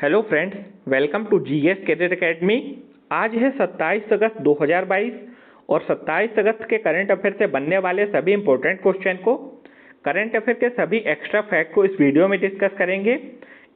Hello friends, welcome to GS cadet academy. आज है 27 अगस्त 2022 और 27 अगस्त के करंट अफेयर से बनने वाले सभी इंपॉर्टेंट क्वेश्चन को, करंट अफेयर के सभी एक्स्ट्रा फैक्ट को इस वीडियो में डिस्कस करेंगे।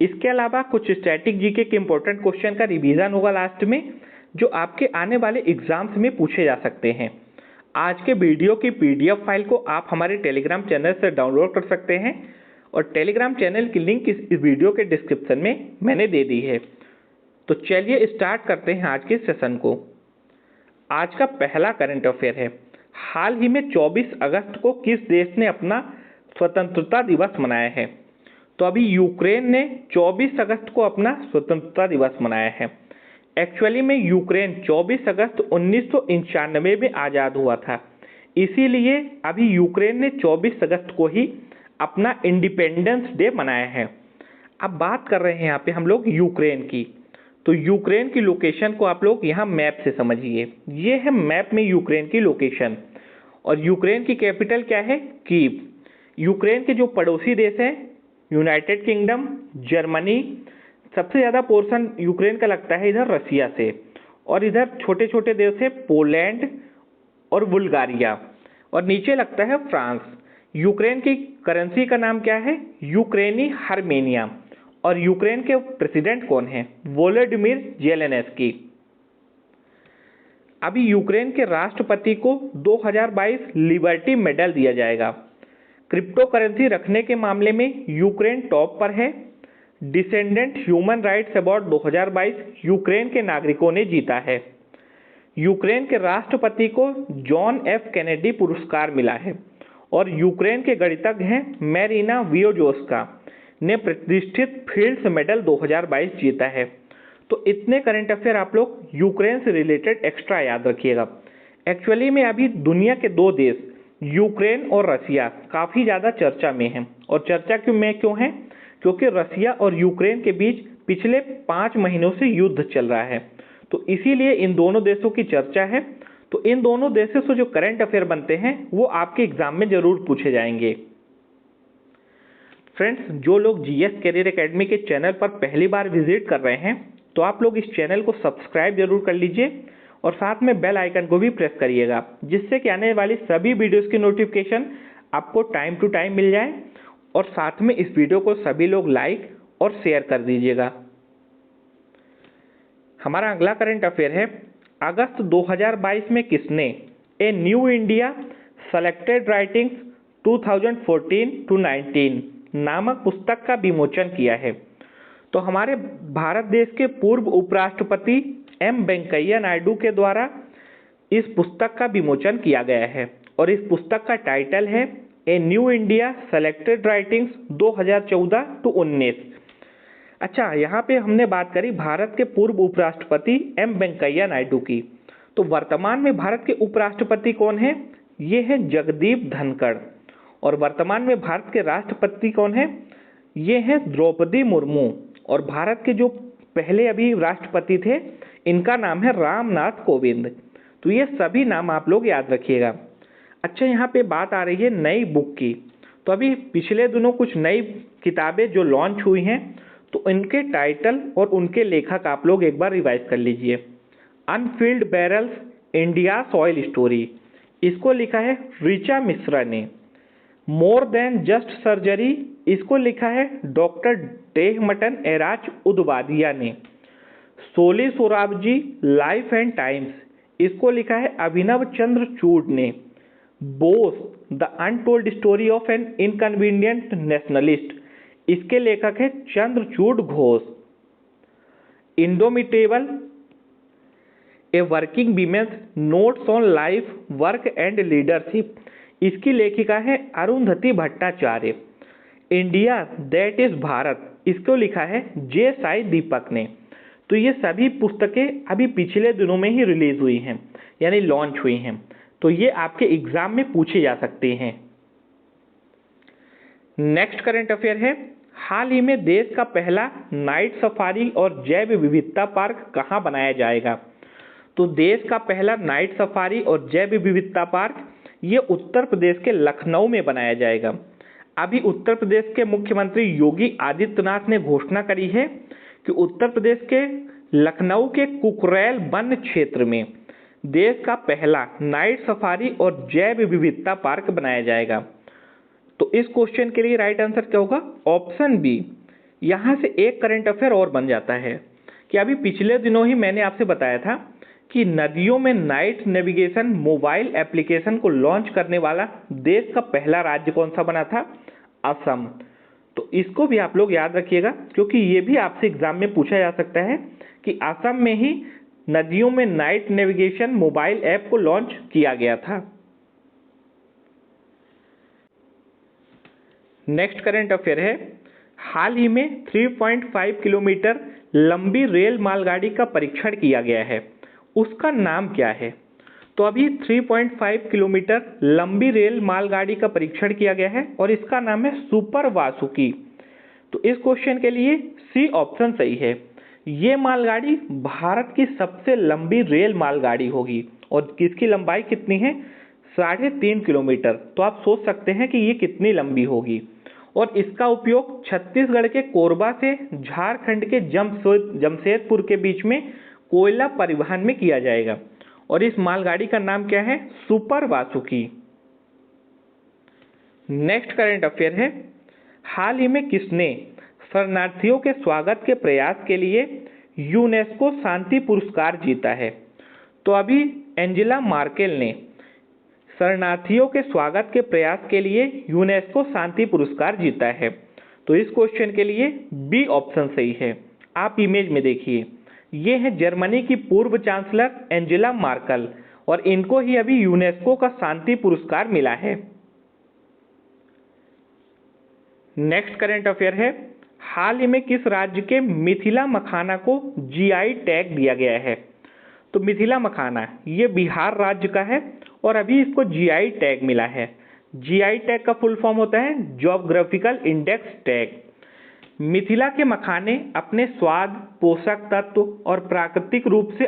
इसके अलावा कुछ स्टैटिक जीके के इंपॉर्टेंट क्वेश्चन का रिवीजन होगा लास्ट में, जो आपके आने वाले एग्जाम्स में पूछे जा सकते हैं। आज के वीडियो की पीडीएफ फाइल को आप हमारे टेलीग्राम चैनल से डाउनलोड कर सकते हैं और टेलीग्राम चैनल की लिंक इस वीडियो के डिस्क्रिप्शन में मैंने दे दी है। तो चलिए स्टार्ट करते हैं आज के सेशन को। आज का पहला करंट अफेयर है, हाल ही में 24 अगस्त को किस देश ने अपना स्वतंत्रता दिवस मनाया है? तो अभी यूक्रेन ने 24 अगस्त को अपना स्वतंत्रता दिवस मनाया है। एक्चुअली में यूक्रेन 24 अगस्त 1991 में आज़ाद हुआ था, इसीलिए अभी यूक्रेन ने 24 अगस्त को ही अपना इंडिपेंडेंस डे मनाया है। अब बात कर रहे हैं यहाँ पे हम लोग यूक्रेन की। तो यूक्रेन की लोकेशन को आप लोग यहाँ मैप से समझिए। ये है मैप में यूक्रेन की लोकेशन और यूक्रेन की कैपिटल क्या है? कीव। यूक्रेन के जो पड़ोसी देश हैं, यूनाइटेड किंगडम, जर्मनी, सबसे ज़्यादा पोर्शन यूक्रेन का लगता है इधर रसिया से, और इधर छोटे छोटे देश है पोलैंड और बुल्गारिया, और नीचे लगता है फ्रांस। यूक्रेन की करेंसी का नाम क्या है? यूक्रेनी हर्मेनिया। और यूक्रेन के प्रेसिडेंट कौन है? Volodymyr Zelensky. अभी यूक्रेन के राष्ट्रपति को 2022 लिबर्टी मेडल दिया जाएगा। क्रिप्टो करेंसी रखने के मामले में यूक्रेन टॉप पर है। Descendant human rights award 2022 Ukraine के नागरिकों ने जीता है। यूक्रेन के राष्ट्रपति को जॉन एफ कैनेडी पुरस्कार मिला है और यूक्रेन के गणितज्ञ हैं मैरिना वियोजोस्का ने प्रतिष्ठित फील्ड्स मेडल 2022 जीता है। तो इतने करंट अफेयर आप लोग यूक्रेन से रिलेटेड एक्स्ट्रा याद रखिएगा। एक्चुअली में अभी दुनिया के दो देश यूक्रेन और रसिया काफ़ी ज़्यादा चर्चा में हैं, और चर्चा क्यों है? क्योंकि रसिया और यूक्रेन के बीच पिछले 5 महीनों से युद्ध चल रहा है, तो इसीलिए इन दोनों देशों की चर्चा है। तो इन दोनों देशों से जो करंट अफेयर बनते हैं वो आपके एग्जाम में जरूर पूछे जाएंगे। फ्रेंड्स, जो लोग जीएस कैरियर एकेडमी के चैनल पर पहली बार विजिट कर रहे हैं तो आप लोग इस चैनल को सब्सक्राइब जरूर कर लीजिए और साथ में बेल आइकन को भी प्रेस करिएगा, जिससे कि आने वाली सभी वीडियोस की नोटिफिकेशन आपको टाइम टू टाइम मिल जाए। और साथ में इस वीडियो को सभी लोग लाइक और शेयर कर दीजिएगा। हमारा अगला करंट अफेयर है, अगस्त 2022 में किसने a new India selected writings 2014-19 नामक पुस्तक का विमोचन किया है? तो हमारे भारत देश के पूर्व उपराष्ट्रपति एम वेंकैया नायडू के द्वारा इस पुस्तक का विमोचन किया गया है और इस पुस्तक का टाइटल है a new India selected writings 2014-19। अच्छा, यहाँ पे हमने बात करी भारत के पूर्व उपराष्ट्रपति एम वेंकैया नायडू की। तो वर्तमान में भारत के उपराष्ट्रपति कौन है? ये है जगदीप धनखड़। और वर्तमान में भारत के राष्ट्रपति कौन है? ये है द्रौपदी मुर्मू। और भारत के जो पहले अभी राष्ट्रपति थे, इनका नाम है रामनाथ कोविंद। तो ये सभी नाम आप लोग याद रखिएगा। अच्छा, यहाँ पे बात आ रही है नई बुक की। तो अभी पिछले दिनों कुछ नई किताबें जो लॉन्च हुई हैं, तो इनके टाइटल और उनके लेखक आप लोग एक बार रिवाइज कर लीजिए। Anfield barrels, India soil story, इसको लिखा है ऋचा मिश्रा ने। मोर देन जस्ट सर्जरी, इसको लिखा है डॉक्टर टेहमटन एराज उदवादिया ने। Soli Sorabjee, life and times, इसको लिखा है अभिनव चंद्र चूड ने। Bose, the untold story of an inconvenient nationalist, इसके लेखक है Chandrachud Ghosh. Indomitable, a working women's notes on life, work and leadership, इसकी लेखिका है Arundhati Bhattacharya. India that is Bharat, इसको लिखा है जे साई दीपक ने। तो ये सभी पुस्तकें अभी पिछले दिनों में ही रिलीज हुई हैं, यानी लॉन्च हुई हैं, तो ये आपके एग्जाम में पूछे जा सकते हैं। नेक्स्ट करंट अफेयर है, हाल ही में देश का पहला नाइट सफारी और जैव विविधता पार्क कहाँ बनाया जाएगा? तो देश का पहला नाइट सफारी और जैव विविधता पार्क ये उत्तर प्रदेश के लखनऊ में बनाया जाएगा। अभी उत्तर प्रदेश के मुख्यमंत्री योगी आदित्यनाथ ने घोषणा करी है कि उत्तर प्रदेश के लखनऊ के कुकरेल वन क्षेत्र में देश का पहला नाइट सफारी और जैव विविधता पार्क बनाया जाएगा। तो इस क्वेश्चन के लिए राइट आंसर क्या होगा? Option B. यहाँ से एक करंट अफेयर और बन जाता है कि अभी पिछले दिनों ही मैंने आपसे बताया था कि नदियों में नाइट नेविगेशन मोबाइल एप्लीकेशन को लॉन्च करने वाला देश का पहला राज्य कौन सा बना था? असम। तो इसको भी आप लोग याद रखिएगा, क्योंकि ये भी आपसे एग्जाम में पूछा जा सकता है कि असम में ही नदियों में नाइट नेविगेशन मोबाइल ऐप को लॉन्च किया गया था। नेक्स्ट करंट अफेयर है, हाल ही में 3.5 किलोमीटर लंबी रेल मालगाड़ी का परीक्षण किया गया है, उसका नाम क्या है? तो अभी 3.5 किलोमीटर लंबी रेल मालगाड़ी का परीक्षण किया गया है और इसका नाम है सुपर वासुकी। तो इस क्वेश्चन के लिए सी ऑप्शन सही है। ये मालगाड़ी भारत की सबसे लंबी रेल मालगाड़ी होगी और किसकी लंबाई कितनी है? 3.5 किलोमीटर। तो आप सोच सकते हैं कि ये कितनी लंबी होगी और इसका उपयोग छत्तीसगढ़ के कोरबा से झारखंड के जमशेदपुर के बीच में कोयला परिवहन में किया जाएगा और इस मालगाड़ी का नाम क्या है? Super Vasuki. Next current affair है, हाल ही में किसने शरणार्थियों के स्वागत के प्रयास के लिए यूनेस्को शांति पुरस्कार जीता है? तो अभी एंजेला मार्केल ने शरणार्थियों के स्वागत के प्रयास के लिए यूनेस्को शांति पुरस्कार जीता है। तो इस क्वेश्चन के लिए बी ऑप्शन सही है। आप इमेज में देखिए, ये है जर्मनी की पूर्व चांसलर एंजेला मार्केल और इनको ही अभी यूनेस्को का शांति पुरस्कार मिला है। नेक्स्ट करंट अफेयर है, हाल ही में किस राज्य के मिथिला मखाना को जीआई टैग दिया गया है? तो मिथिला मखाना ये बिहार राज्य का है और अभी इसको जीआई टैग मिला है। जीआई टैग का फुल फॉर्म होता है ज्योग्राफिकल इंडेक्स टैग। मिथिला के मखाने अपने स्वाद, पोषक तत्व और प्राकृतिक रूप से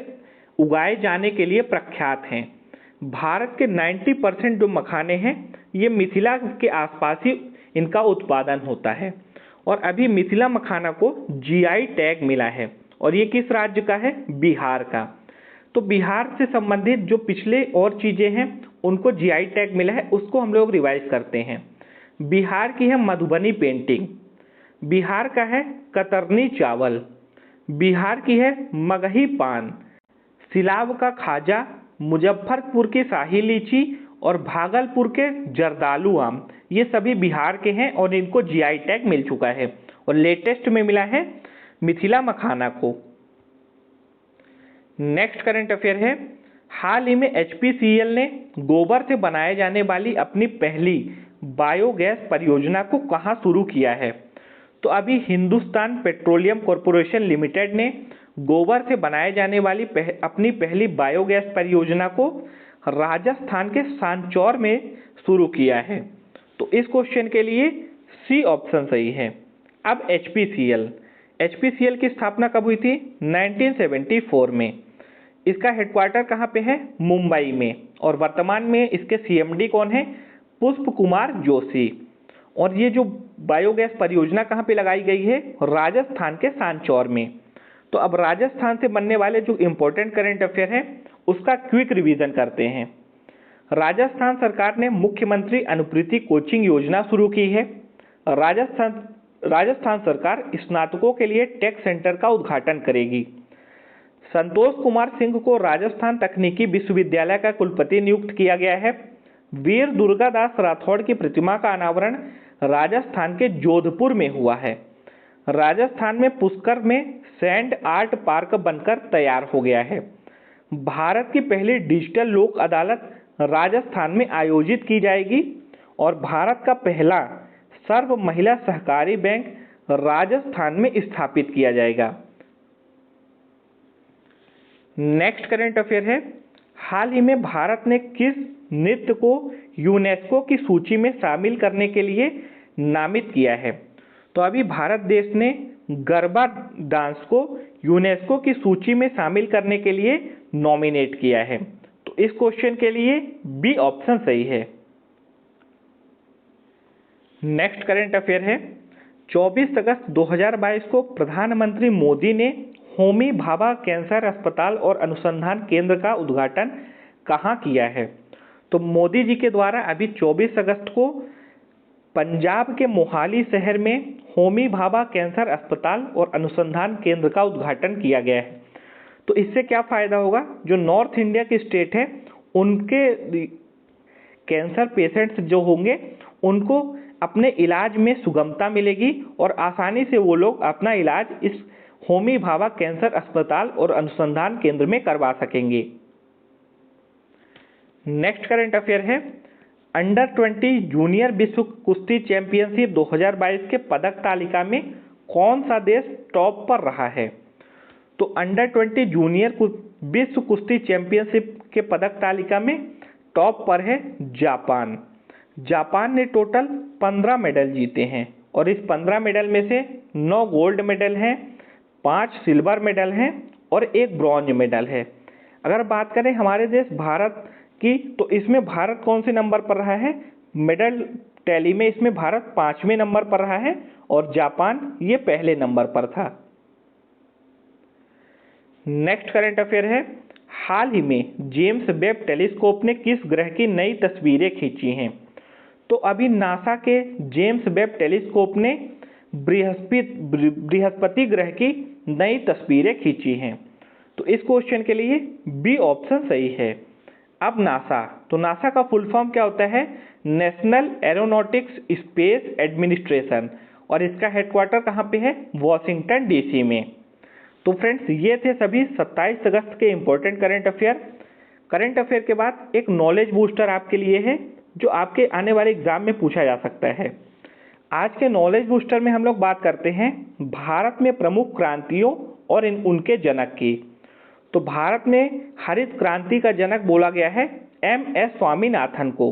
उगाए जाने के लिए प्रख्यात हैं। भारत के 90% जो मखाने हैं ये मिथिला के आसपास ही इनका उत्पादन होता है और अभी मिथिला मखाना को जीआई टैग मिला है और ये किस राज्य का है? बिहार का। तो बिहार से संबंधित जो पिछले और चीजें हैं उनको जीआई टैग मिला है, उसको हम लोग रिवाइज करते हैं। बिहार की है मधुबनी पेंटिंग, बिहार का है कतरनी चावल, बिहार की है मगही पान, सिलाव का खाजा, मुजफ्फरपुर की शाही लीची और भागलपुर के जर्दालू आम, ये सभी बिहार के हैं और इनको जीआई टैग मिल चुका है और लेटेस्ट में मिला है मिथिला मखाना को। नेक्स्ट करंट अफेयर है, हाल ही में एचपीसीएल ने गोबर से बनाए जाने वाली अपनी पहली बायोगैस परियोजना को कहां शुरू किया है? तो अभी हिंदुस्तान पेट्रोलियम कॉर्पोरेशन लिमिटेड ने गोबर से बनाए जाने वाली अपनी पहली बायोगैस परियोजना को राजस्थान के सांचौर में शुरू किया है। तो इस क्वेश्चन के लिए सी ऑप्शन सही है। अब एचपीसीएल की स्थापना कब हुई थी? 1974 में। इसका हेडक्वार्टर कहाँ पे है? मुंबई में। और वर्तमान में इसके सीएमडी कौन है? पुष्प कुमार जोशी। और ये जो बायोगैस परियोजना कहाँ पे लगाई गई है? राजस्थान के सांचौर में। तो अब राजस्थान से बनने वाले जो इम्पोर्टेंट करंट अफेयर है उसका क्विक रिवीजन करते हैं। राजस्थान सरकार ने मुख्यमंत्री अनुप्रीति कोचिंग योजना शुरू की है। राजस्थान सरकार स्नातकों के लिए टेक सेंटर का उद्घाटन करेगी। संतोष कुमार सिंह को राजस्थान तकनीकी विश्वविद्यालय का कुलपति नियुक्त किया गया है। वीर दुर्गादास राठौड़ की प्रतिमा का अनावरण राजस्थान के जोधपुर में हुआ है। राजस्थान में पुष्कर में सैंड आर्ट पार्क बनकर तैयार हो गया है। भारत की पहली डिजिटल लोक अदालत राजस्थान में आयोजित की जाएगी और भारत का पहला सर्व महिला सहकारी बैंक राजस्थान में स्थापित किया जाएगा। नेक्स्ट करंट अफेयर है, हाल ही में भारत ने किस नृत्य को यूनेस्को की सूची में शामिल करने के लिए नामित किया है? तो अभी भारत देश ने गरबा डांस को यूनेस्को की सूची में शामिल करने के लिए नॉमिनेट किया है। तो इस क्वेश्चन के लिए बी ऑप्शन सही है। नेक्स्ट करंट अफेयर है, 24 अगस्त 2022 को प्रधानमंत्री मोदी ने होमी भाभा कैंसर अस्पताल और अनुसंधान केंद्र का उद्घाटन कहाँ किया है? तो मोदी जी के द्वारा अभी 24 अगस्त को पंजाब के मोहाली शहर में होमी भाभा कैंसर अस्पताल और अनुसंधान केंद्र का उद्घाटन किया गया है। तो इससे क्या फ़ायदा होगा? जो नॉर्थ इंडिया की स्टेट है उनके कैंसर पेशेंट्स जो होंगे उनको अपने इलाज में सुगमता मिलेगी और आसानी से वो लोग अपना इलाज इस होमी भाभा कैंसर अस्पताल और अनुसंधान केंद्र में करवा सकेंगे। नेक्स्ट करंट अफेयर है, अंडर 20 जूनियर विश्व कुश्ती चैंपियनशिप 2022 के पदक तालिका में कौन सा देश टॉप पर रहा है? तो अंडर 20 जूनियर विश्व कुश्ती चैंपियनशिप के पदक तालिका में टॉप पर है जापान। जापान ने टोटल 15 मेडल जीते हैं और इस 15 मेडल में से 9 गोल्ड मेडल हैं, 5 सिल्वर मेडल हैं और 1 ब्रॉन्ज मेडल है। अगर बात करें हमारे देश भारत की, तो इसमें भारत कौन से नंबर पर रहा है? मेडल टैली में इसमें भारत 5वें नंबर पर रहा है और जापान ये पहले नंबर पर था। नेक्स्ट करंट अफेयर है, हाल ही में जेम्स वेब टेलीस्कोप ने किस ग्रह की नई तस्वीरें खींची हैं? तो अभी नासा के जेम्स वेब टेलीस्कोप ने बृहस्पति ग्रह की नई तस्वीरें खींची हैं। तो इस क्वेश्चन के लिए बी ऑप्शन सही है। अब नासा, तो नासा का फुल फॉर्म क्या होता है? नेशनल एरोनॉटिक्स स्पेस एडमिनिस्ट्रेशन, और इसका हेडक्वार्टर कहाँ पे है? वॉशिंगटन डीसी में। तो फ्रेंड्स ये थे सभी 27 अगस्त के important current affair. Current affair के बाद एक नॉलेज बूस्टर आपके लिए है जो आपके आने वाले एग्जाम में पूछा जा सकता है। आज के नॉलेज बूस्टर में हम लोग बात करते हैं भारत में प्रमुख क्रांतियों और उनके जनक की। तो भारत में हरित क्रांति का जनक बोला गया है MS स्वामीनाथन को।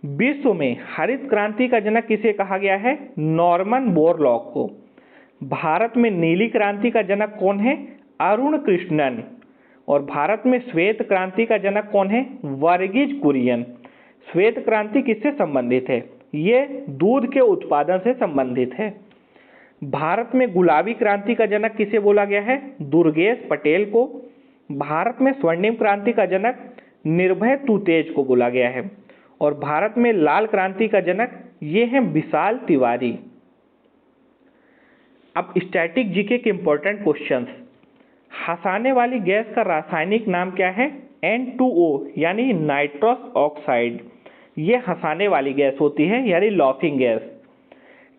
विश्व में हरित क्रांति का जनक किसे कहा गया है? नॉर्मन बोरलॉग को। भारत में नीली क्रांति का जनक कौन है? अरुण कृष्णन। और भारत में श्वेत क्रांति का जनक कौन है? वर्गीज कुरियन। श्वेत क्रांति किससे संबंधित है? ये दूध के उत्पादन से संबंधित है। भारत में गुलाबी क्रांति का जनक किसे बोला गया है? दुर्गेश पटेल को। भारत में स्वर्णिम क्रांति का जनक निर्भय तुतेज को बोला गया है। और भारत में लाल क्रांति का जनक ये है विशाल तिवारी। अब स्टैटिक जीके के इंपॉर्टेंट क्वेश्चंस। हंसाने वाली गैस का रासायनिक नाम क्या है? N2O यानी नाइट्रस ऑक्साइड। ये हंसाने वाली गैस होती है यानी लॉफिंग गैस।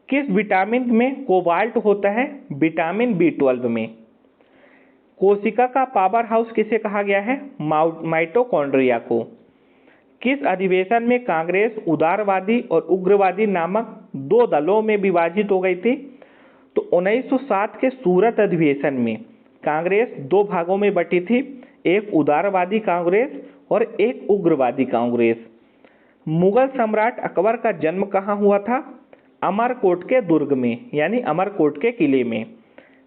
किस विटामिन में कोबाल्ट होता है? विटामिन B12 में। कोशिका का पावर हाउस किसे कहा गया है? माइटोकॉन्ड्रिया को। किस अधिवेशन में कांग्रेस उदारवादी और उग्रवादी नामक 2 दलों में विभाजित हो गई थी? तो 1907 के सूरत अधिवेशन में कांग्रेस 2 भागों में बटी थी, एक उदारवादी कांग्रेस और एक उग्रवादी कांग्रेस। मुगल सम्राट अकबर का जन्म कहाँ हुआ था? अमरकोट के दुर्ग में यानी अमरकोट के किले में।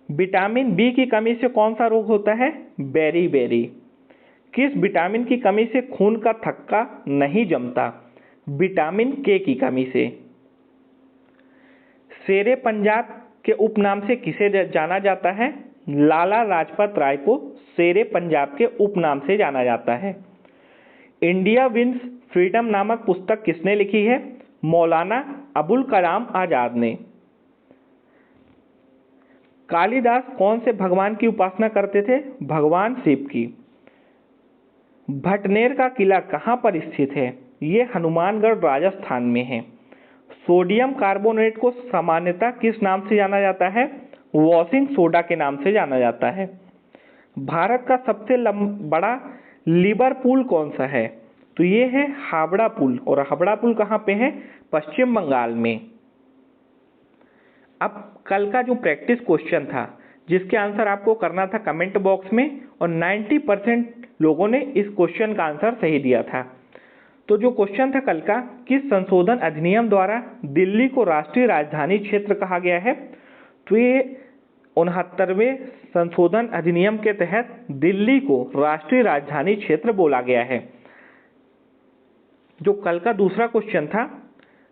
विटामिन बी की कमी से कौन सा रोग होता है? बेरी। किस विटामिन की कमी से खून का थक्का नहीं जमता? विटामिन के की कमी से। शेरे पंजाब के उपनाम से किसे जाना जाता है? लाला लाजपत राय को शेरे पंजाब के उपनाम से जाना जाता है। इंडिया विंस फ्रीडम नामक पुस्तक किसने लिखी है? मौलाना अबुल कलाम आजाद ने। कालिदास कौन से भगवान की उपासना करते थे? भगवान शिव की। भटनेर का किला कहाँ पर स्थित है? ये हनुमानगढ़ राजस्थान में है। सोडियम कार्बोनेट को सामान्यतः किस नाम से जाना जाता है? वॉशिंग सोडा के नाम से जाना जाता है। भारत का सबसे बड़ा लिवर पुल कौन सा है? तो ये है हावड़ा पुल, और हावड़ा पुल कहाँ पे है? पश्चिम बंगाल में। अब कल का जो प्रैक्टिस क्वेश्चन था जिसके आंसर आपको करना था कमेंट बॉक्स में, और 90% लोगों ने इस क्वेश्चन का आंसर सही दिया था। तो जो क्वेश्चन था कल का, किस संशोधन अधिनियम द्वारा दिल्ली को राष्ट्रीय राजधानी क्षेत्र कहा गया है? तो ये 69वें संशोधन अधिनियम के तहत दिल्ली को राष्ट्रीय राजधानी क्षेत्र बोला गया है। जो कल का दूसरा क्वेश्चन था,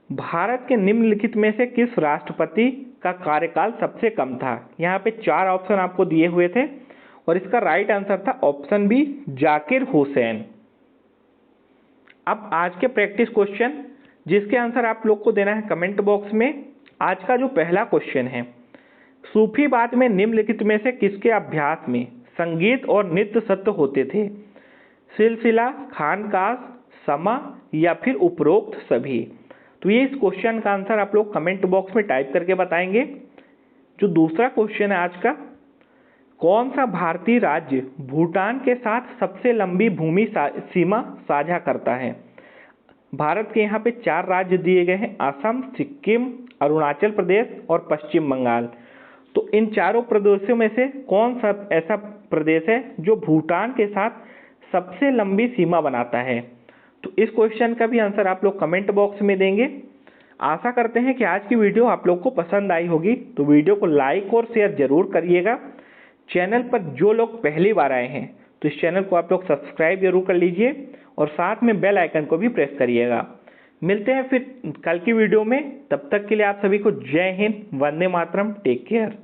भारत के निम्नलिखित में से किस राष्ट्रपति का कार्यकाल सबसे कम था? यहाँ पे 4 ऑप्शन आपको दिए हुए थे और इसका राइट आंसर था ऑप्शन बी, जाकिर हुसैन। अब आज के प्रैक्टिस क्वेश्चन जिसके आंसर आप लोग को देना है कमेंट बॉक्स में। आज का जो पहला क्वेश्चन है, सूफीवाद में निम्नलिखित में से किसके अभ्यास में संगीत और नृत्य सत्य होते थे? सिलसिला, खानकाश, समा या फिर उपरोक्त सभी? तो ये इस क्वेश्चन का आंसर आप लोग कमेंट बॉक्स में टाइप करके बताएंगे। जो दूसरा क्वेश्चन है आज का, कौन सा भारतीय राज्य भूटान के साथ सबसे लंबी भूमि सीमा साझा करता है? भारत के यहाँ पे 4 राज्य दिए गए हैं, असम, सिक्किम, अरुणाचल प्रदेश और पश्चिम बंगाल। तो इन चारों प्रदेशों में से कौन सा ऐसा प्रदेश है जो भूटान के साथ सबसे लंबी सीमा बनाता है? तो इस क्वेश्चन का भी आंसर आप लोग कमेंट बॉक्स में देंगे। आशा करते हैं कि आज की वीडियो आप लोग को पसंद आई होगी, तो वीडियो को लाइक और शेयर जरूर करिएगा। चैनल पर जो लोग पहली बार आए हैं तो इस चैनल को आप लोग सब्सक्राइब जरूर कर लीजिए और साथ में बेल आइकन को भी प्रेस करिएगा। मिलते हैं फिर कल की वीडियो में, तब तक के लिए आप सभी को जय हिंद, वंदे मातरम, टेक केयर।